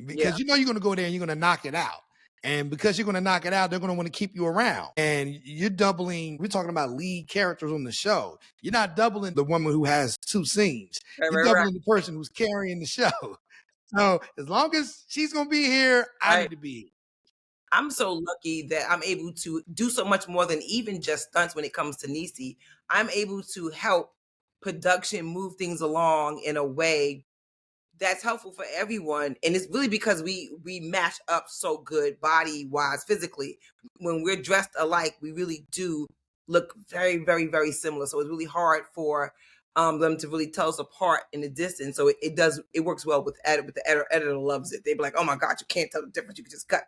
Because you know you're going to go there and you're going to knock it out. And because you're going to knock it out, they're going to want to keep you around. And you're doubling, we're talking about lead characters on the show. You're not doubling the woman who has 2 scenes. You're doubling the person who's carrying the show. So as long as she's going to be here, I need to be here. I'm so lucky that I'm able to do so much more than even just stunts when it comes to Niecy. I'm able to help production move things along in a way that's helpful for everyone. And it's really because we match up so good body-wise, physically. When we're dressed alike, we really do look very, very, very similar. So it's really hard for them to really tell us apart in the distance. So it works well with edit, but the editor loves it. They'd be like, oh my God, you can't tell the difference. You can just cut,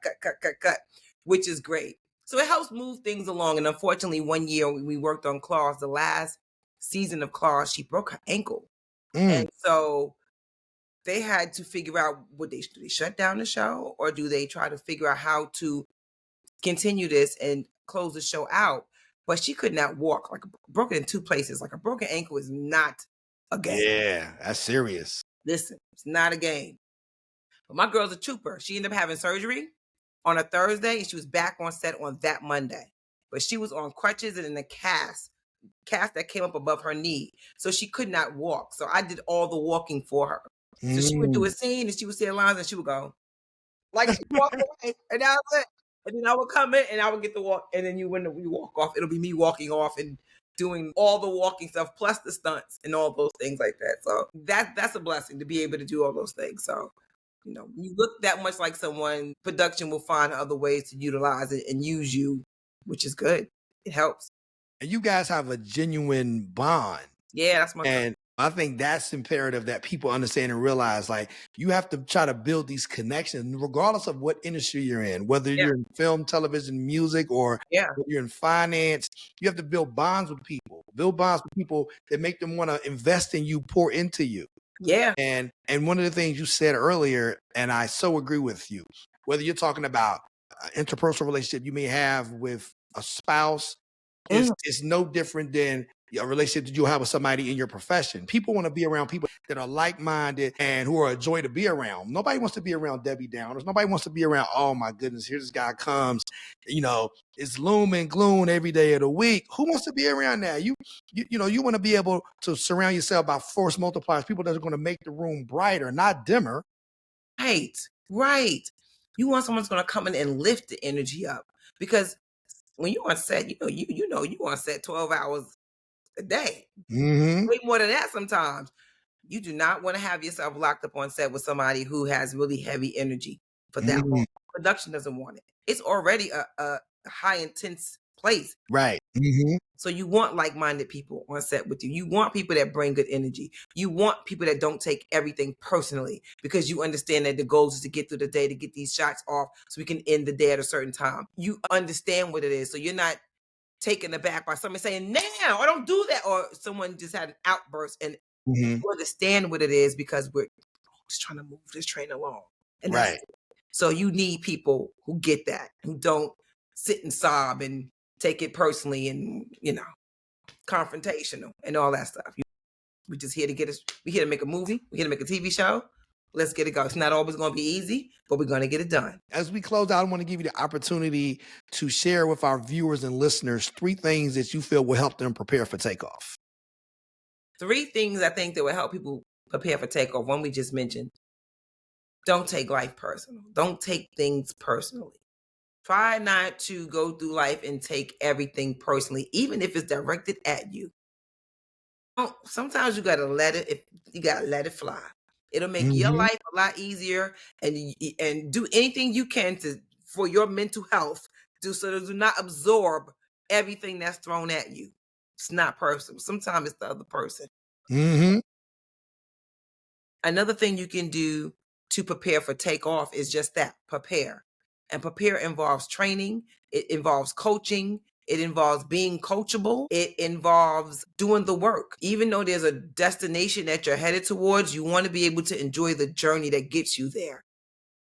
which is great. So it helps move things along. And unfortunately, one year we worked on Claws, the last season of Claws, she broke her ankle. And so they had to figure out, do they shut down the show, or do they try to figure out how to continue this and close the show out? But she could not walk, like broken in 2 places. Like a broken ankle is not a game. Yeah, that's serious. Listen, it's not a game. But my girl's a trooper. She ended up having surgery on a Thursday, and she was back on set on that Monday. But she was on crutches and in a cast that came up above her knee. So she could not walk. So I did all the walking for her. So she would do a scene and she would say lines and she would go, like, she walked away, and that was it. And then I would come in and I would get the walk, and then when we walk off, it'll be me walking off and doing all the walking stuff plus the stunts and all those things like that. So that's a blessing to be able to do all those things. So, you look that much like someone, production will find other ways to utilize it and use you, which is good. It helps. And you guys have a genuine bond. Yeah, that's my and I think that's imperative that people understand and realize, like, you have to try to build these connections regardless of what industry you're in, whether you're in film, television, music, or whether you're in finance. You have to build bonds with people that make them want to invest in you, pour into you. Yeah. And one of the things you said earlier, and I so agree with you, whether you're talking about an interpersonal relationship you may have with a spouse, is no different than a relationship that you'll have with somebody in your profession. People want to be around people that are like-minded and who are a joy to be around. Nobody wants to be around Debbie Downers. Nobody wants to be around, oh my goodness, here this guy comes, it's gloom and gloom every day of the week. Who wants to be around that? You want to be able to surround yourself by force multipliers, people that are going to make the room brighter, not dimmer. Right. You want someone who's going to come in and lift the energy up, because when you're on set, you on set 12 hours a day. Way more than that sometimes. You do not want to have yourself locked up on set with somebody who has really heavy energy for that long. Production doesn't want it. It's already a high intense place. Right. So you want like-minded people on set with you. You want people that bring good energy. You want people that don't take everything personally, because you understand that the goal is to get through the day, to get these shots off so we can end the day at a certain time. You understand what it is. So you're not taken aback by somebody saying, now, or don't do that, or someone just had an outburst, and you understand what it is, because we're just trying to move this train along. And that's Right. so you need people who get that, who don't sit and sob and take it personally and, confrontational and all that stuff. We're just here to we're here to make a movie. We're here to make a TV show. Let's get it going. It's not always going to be easy, but we're going to get it done. As we close out, I want to give you the opportunity to share with our viewers and listeners 3 things that you feel will help them prepare for takeoff. 3 things I think that will help people prepare for takeoff. One we just mentioned. Don't take life personal. Don't take things personally. Try not to go through life and take everything personally, even if it's directed at you. Sometimes you gotta let it fly. It'll make your life a lot easier, and do anything you can for your mental health, so that do not absorb everything that's thrown at you. It's not personal. Sometimes it's the other person. Another thing you can do to prepare for takeoff is just that, prepare. And prepare involves training, it involves coaching, it involves being coachable, it involves doing the work. Even though there's a destination that you're headed towards, you want to be able to enjoy the journey that gets you there.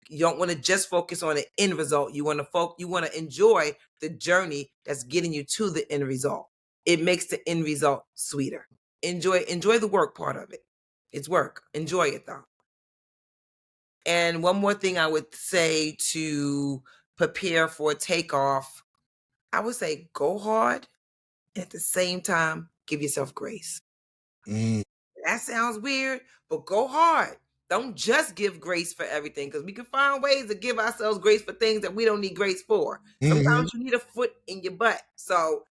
You don't want to just focus on the end result. You want to enjoy the journey that's getting you to the end result. It makes the end result sweeter. Enjoy the work part of it. It's work. Enjoy it though. And one more thing I would say to prepare for takeoff, I would say go hard. At the same time, give yourself grace. That sounds weird, but go hard. Don't just give grace for everything, because we can find ways to give ourselves grace for things that we don't need grace for. Sometimes you need a foot in your butt. So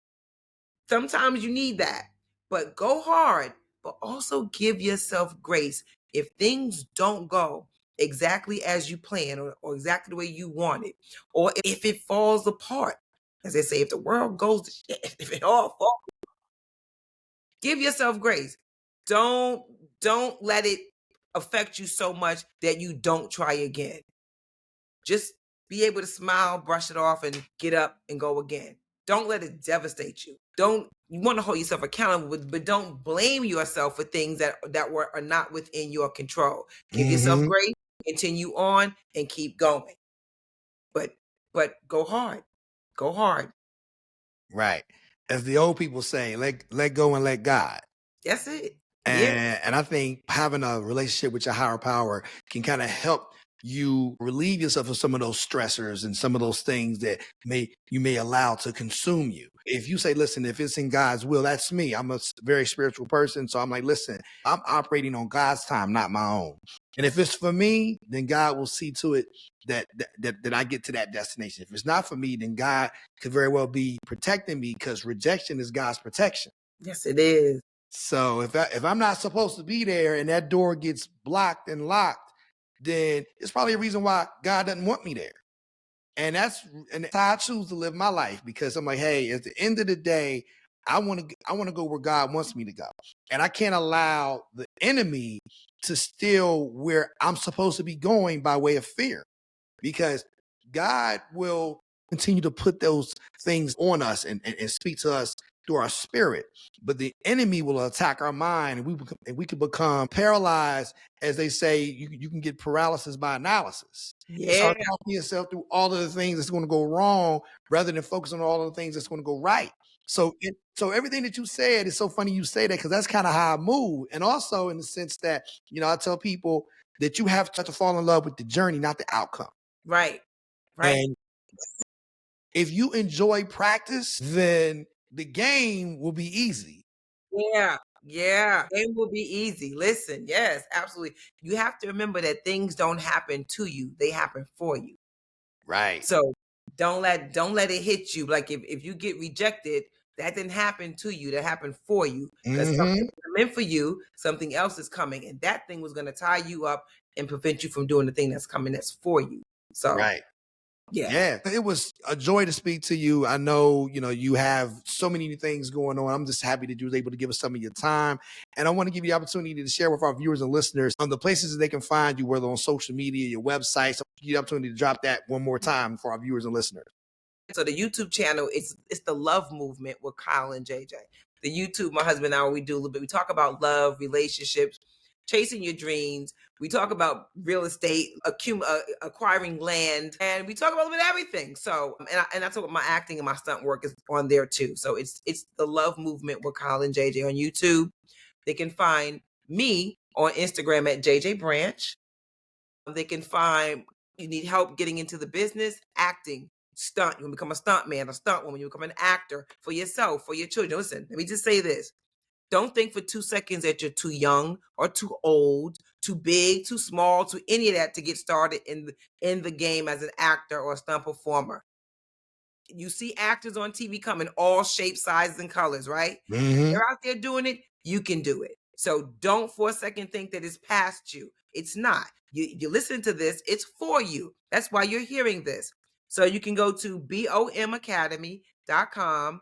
sometimes you need that. But go hard, but also give yourself grace. If things don't go exactly as you plan, or exactly the way you want it, or if it falls apart, as they say, if the world goes to shit, if it all falls, give yourself grace. Don't let it affect you so much that you don't try again. Just be able to smile, brush it off, and get up and go again. Don't let it devastate you. You want to hold yourself accountable, but don't blame yourself for things that are not within your control. Give yourself grace, continue on, and keep going. But go hard. Go hard. Right. As the old people say, let go and let God. That's it. And I think having a relationship with your higher power can kind of help you relieve yourself of some of those stressors and some of those things that you may allow to consume you. If you say, listen, if it's in God's will, that's me. I'm a very spiritual person. So I'm like, listen, I'm operating on God's time, not my own. And if it's for me, then God will see to it that I get to that destination. If it's not for me, then God could very well be protecting me, because rejection is God's protection. Yes, it is. So if I'm not supposed to be there and that door gets blocked and locked, then it's probably a reason why God doesn't want me there. And that's how I choose to live my life, because I'm like, hey, at the end of the day, I want to go where God wants me to go. And I can't allow the enemy to steal where I'm supposed to be going by way of fear, because God will continue to put those things on us and speak to us through our spirit. But the enemy will attack our mind, and we can become paralyzed. As they say, you can get paralysis by analysis. Yeah. Start talking yourself through all of the things that's going to go wrong, rather than focus on all of the things that's going to go right. So everything that you said is so funny you say that, because that's kind of how I move. And also in the sense that, I tell people that you have to fall in love with the journey, not the outcome. Right. And if you enjoy practice, then the game will be easy. Yeah. It will be easy. Listen, yes, absolutely. You have to remember that things don't happen to you. They happen for you. Right. So don't let it hit you. Like if you get rejected, that didn't happen to you. That happened for you. Because something meant for you, something else is coming. And that thing was going to tie you up and prevent you from doing the thing that's coming that's for you. So right. Yeah, it was a joy to speak to you. I know, you have so many things going on. I'm just happy that you was able to give us some of your time. And I want to give you the opportunity to share with our viewers and listeners on the places that they can find you, whether on social media, your website. So give you the opportunity to drop that one more time for our viewers and listeners. So the YouTube channel, it's the Love Movement with Kyle and JJ. The YouTube, my husband and I, we do a little bit. We talk about love, relationships, chasing your dreams. We talk about real estate, acquiring land, and we talk about a little bit of everything. So, and I talk about my acting and my stunt work is on there too. So it's the Love Movement with Kyle and JJ on YouTube. They can find me on Instagram at JJ Branch. They can find you need help getting into the business, acting, stunt. You want to become a stunt man, a stunt woman. You become an actor for yourself, for your children. Listen, let me just say this. Don't think for 2 seconds that you're too young or too old, too big, too small, too any of that to get started in the game as an actor or a stunt performer. You see actors on TV come in all shapes, sizes, and colors, right? Mm-hmm. They're out there doing it. You can do it. So don't for a second think that it's past you. It's not. You listen to this. It's for you. That's why you're hearing this. So you can go to bomacademy.com.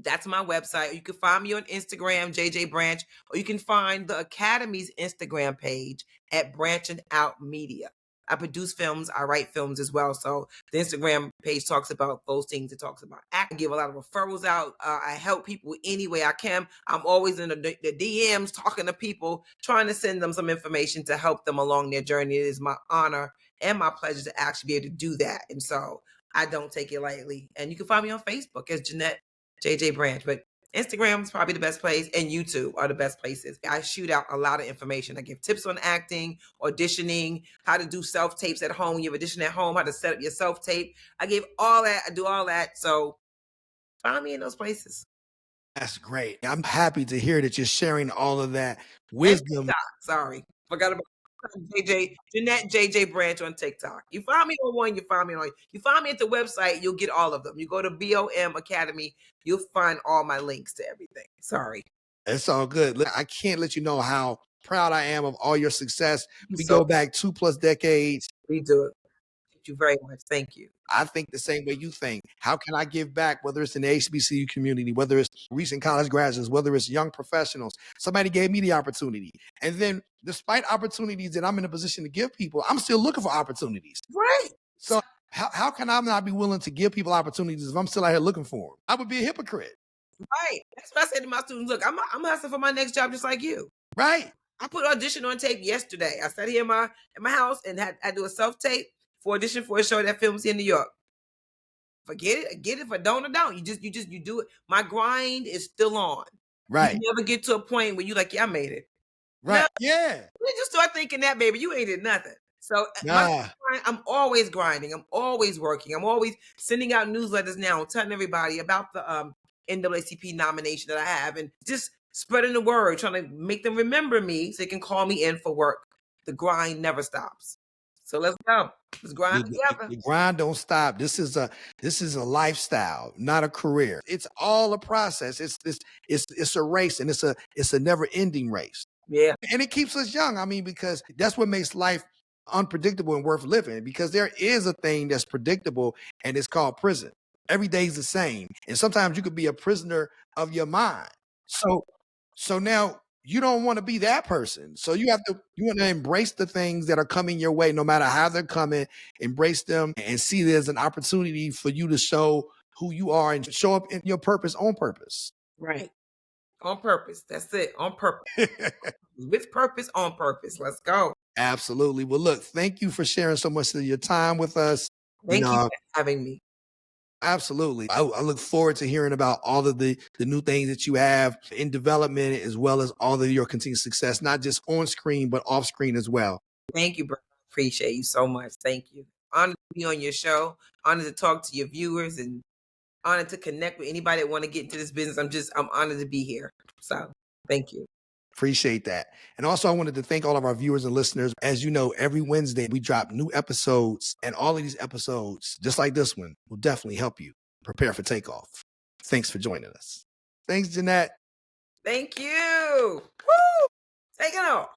That's my website. You can find me on Instagram, JJ Branch, or you can find the Academy's Instagram page at Branching Out Media. I produce films. I write films as well. So the Instagram page talks about those things. It talks about acting. I give a lot of referrals out. I help people any way I can. I'm always in the DMs talking to people, trying to send them some information to help them along their journey. It is my honor and my pleasure to actually be able to do that. And so I don't take it lightly. And you can find me on Facebook as Jeanette JJ Branch, but Instagram is probably the best place, and YouTube are the best places. I shoot out a lot of information. I give tips on acting, auditioning, how to do self-tapes at home. You audition at home, how to set up your self-tape. I give all that. I do all that. So find me in those places. That's great. I'm happy to hear that you're sharing all of that wisdom. Sorry, forgot about Jeanette JJ Branch on TikTok. You find me on one, you find me on. You find me at the website, you'll get all of them. You go to BOM Academy, you'll find all my links to everything. Sorry. It's all good. Look, I can't let you know how proud I am of all your success. We So go back 2+ decades. we do it. Thank you very much. Thank you. I think the same way you think. How can I give back, whether it's in the HBCU community, whether it's recent college graduates, whether it's young professionals? Somebody gave me the opportunity. And then despite opportunities that I'm in a position to give people, I'm still looking for opportunities. Right. So how can I not be willing to give people opportunities if I'm still out here looking for them? I would be a hypocrite. Right. That's what I said to my students. Look, I'm hustling for my next job just like you. Right. I put audition on tape yesterday. I sat here in my house and I do a self-tape for audition for a show that films in New York. Forget it, get it, for don't or don't. You do it. My grind is still on. Right. You never get to a point where you like, yeah, I made it. Right. No, yeah. you just start thinking that, baby, you ain't did nothing. So I'm always grinding. I'm always working. I'm always sending out newsletters now, telling everybody about the NAACP nomination that I have, and just spreading the word, trying to make them remember me so they can call me in for work. The grind never stops. So let's go. Let's grind together. The grind don't stop. This is a lifestyle, not a career. It's all a process. It's a race, and it's a never-ending race. Yeah. And it keeps us young. I mean, because that's what makes life unpredictable and worth living, because there is a thing that's predictable, and it's called prison. Every day's the same. And sometimes you could be a prisoner of your mind. So now you don't want to be that person. So you want to embrace the things that are coming your way, no matter how they're coming, embrace them and see there's an opportunity for you to show who you are and show up in your purpose on purpose. Right. On purpose. That's it. On purpose. With purpose, on purpose. Let's go. Absolutely. Well, look, thank you for sharing so much of your time with us. Thank you for having me. Absolutely. I look forward to hearing about all of the new things that you have in development, as well as all of your continued success, not just on screen, but off screen as well. Thank you, bro. Appreciate you so much. Thank you. Honored to be on your show. Honored to talk to your viewers, and honored to connect with anybody that want to get into this business. I'm honored to be here. So thank you. Appreciate that. And also, I wanted to thank all of our viewers and listeners. As you know, every Wednesday we drop new episodes, and all of these episodes, just like this one, will definitely help you prepare for takeoff. Thanks for joining us. Thanks, Jeanette. Thank you. Woo! Take it off.